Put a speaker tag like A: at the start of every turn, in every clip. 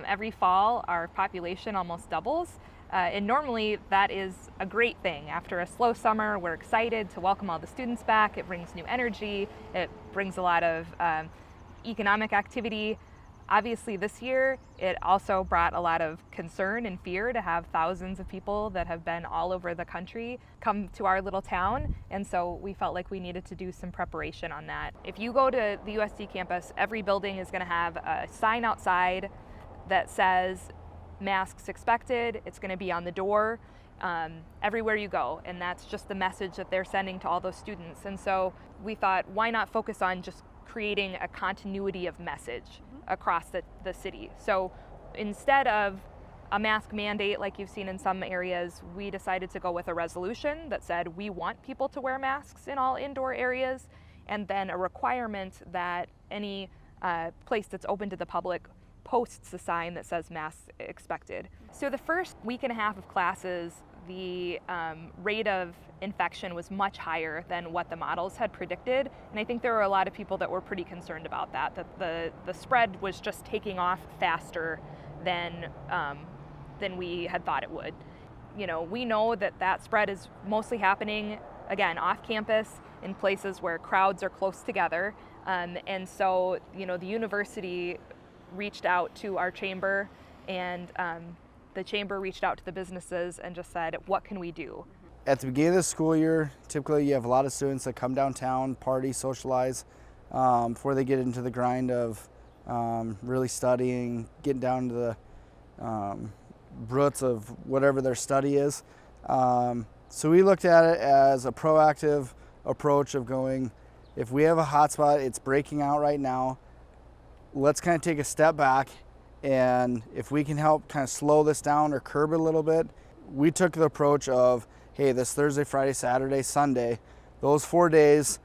A: Every fall, our population almost doubles. And normally that is a great thing. After a slow summer, we're excited to welcome all the students back. It brings new energy. It brings a lot of economic activity. Obviously this year, it also brought a lot of concern and fear to have thousands of people that have been all over the country come to our little town. And so we felt like we needed to do some preparation on that. If you go to the USD campus, every building is gonna have a sign outside that says masks expected. It's going to be on the door everywhere you go, and that's just the message that they're sending to all those students. And so we thought, why not focus on just creating a continuity of message across the city? So instead of a mask mandate like you've seen in some areas, we decided to go with a resolution that said we want people to wear masks in all indoor areas, and then a requirement that any place that's open to the public posts a sign that says masks expected. So the first week and a half of classes, the rate of infection was much higher than what the models had predicted. And I think there were a lot of people that were pretty concerned about that the spread was just taking off faster than we had thought it would. You know, we know that spread is mostly happening, again, off campus in places where crowds are close together. And so, you know, the university reached out to our chamber, and the chamber reached out to the businesses and just said, what can we do?
B: At the beginning of the school year, typically you have a lot of students that come downtown, party, socialize, before they get into the grind of really studying, getting down to the roots of whatever their study is. So we looked at it as a proactive approach of going, if we have a hotspot, it's breaking out right now, let's kind of take a step back, and if we can help kind of slow this down or curb it a little bit. We took the approach of, hey, this Thursday, Friday, Saturday, Sunday, those 4 days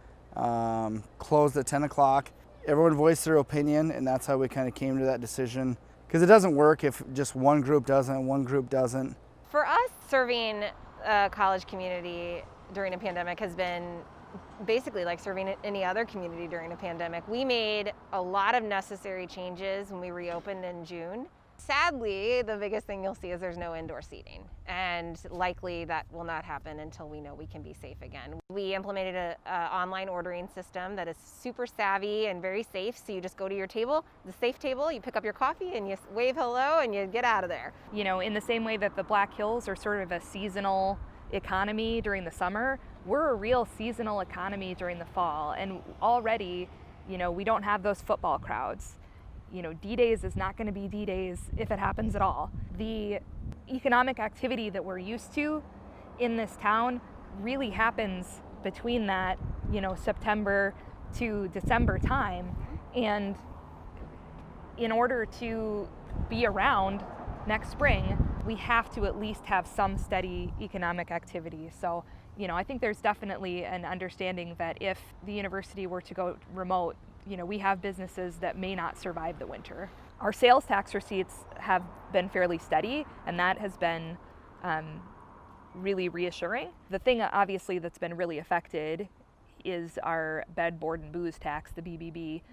B: closed at 10 o'clock. Everyone voiced their opinion, and that's how we kind of came to that decision, because it doesn't work if just one group doesn't, one group doesn't.
C: For us, serving a college community during a pandemic has been basically like serving any other community during a pandemic. We made a lot of necessary changes when we reopened in June. Sadly, the biggest thing you'll see is there's no indoor seating, and likely that will not happen until we know we can be safe again. We implemented an online ordering system that is super savvy and very safe. So you just go to your table, the safe table, you pick up your coffee and you wave hello and you get out of there.
A: You know, in the same way that the Black Hills are sort of a seasonal economy during the summer, we're a real seasonal economy during the fall. And already, you know, we don't have those football crowds. You know, D-Days is not going to be D-Days if it happens at all. The economic activity that we're used to in this town really happens between that, you know, September to December time. And in order to be around next spring, we have to at least have some steady economic activity. So, you know, I think there's definitely an understanding that if the university were to go remote, you know, we have businesses that may not survive the winter. Our sales tax receipts have been fairly steady, and that has been really reassuring. The thing obviously that's been really affected is our bed, board, and booze tax, the BBB,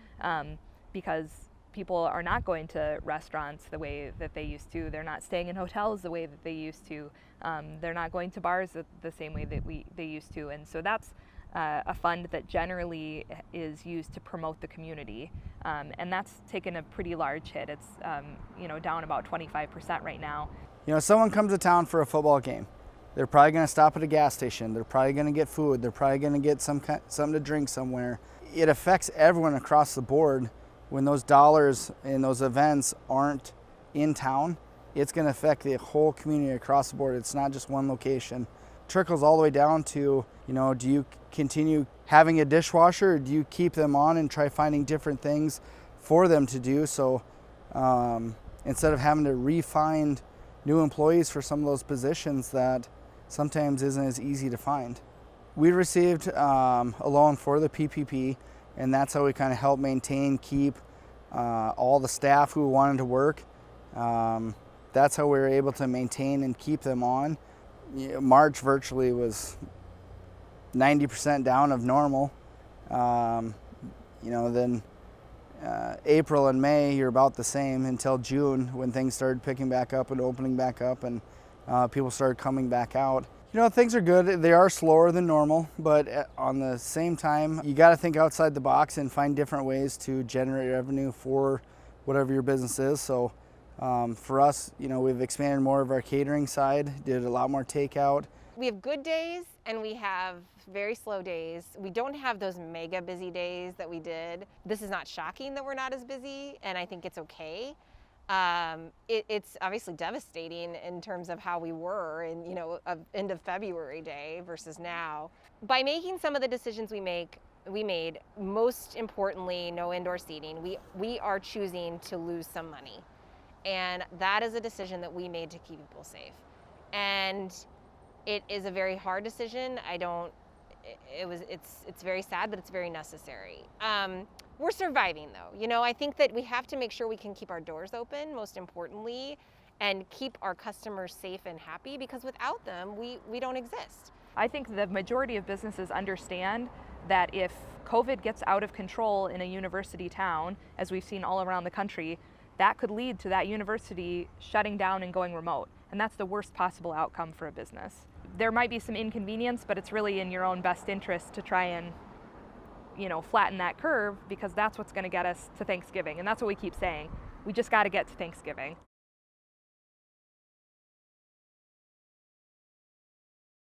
A: because people are not going to restaurants the way that they used to. They're not staying in hotels the way that they used to. They're not going to bars the same way that they used to. And so that's a fund that generally is used to promote the community. And that's taken a pretty large hit. It's you know, down about 25% right now.
B: You know, someone comes to town for a football game. They're probably going to stop at a gas station. They're probably going to get food. They're probably going to get something to drink somewhere. It affects everyone across the board. When those dollars in those events aren't in town, it's going to affect the whole community across the board. It's not just one location. It trickles all the way down to, you know, do you continue having a dishwasher, or do you keep them on and try finding different things for them to do? So instead of having to re-find new employees for some of those positions that sometimes isn't as easy to find. We received a loan for the PPP, and that's how we kind of help maintain, keep all the staff who wanted to work. That's how we were able to maintain and keep them on. March virtually was 90% down of normal. You know, then April and May, you're about the same until June when things started picking back up and opening back up and people started coming back out. You know, things are good. They are slower than normal, but on the same time, you got to think outside the box and find different ways to generate revenue for whatever your business is. So for us, you know, we've expanded more of our catering side, did a lot more takeout.
C: We have good days and we have very slow days. We don't have those mega busy days that we did. This is not shocking that we're not as busy, and I think it's okay. It's obviously devastating in terms of how we were in, you know, end of February day versus now. By making some of the decisions we made, most importantly, no indoor seating, we are choosing to lose some money. And that is a decision that we made to keep people safe. And it is a very hard decision. It's very sad, but it's very necessary. We're surviving though. You know, I think that we have to make sure we can keep our doors open, most importantly, and keep our customers safe and happy, because without them, we don't exist.
A: I think the majority of businesses understand that if COVID gets out of control in a university town, as we've seen all around the country, that could lead to that university shutting down and going remote. And that's the worst possible outcome for a business. There might be some inconvenience, but it's really in your own best interest to try and, you know, flatten that curve, because that's what's going to get us to Thanksgiving. And that's what we keep saying. We just got to get to Thanksgiving.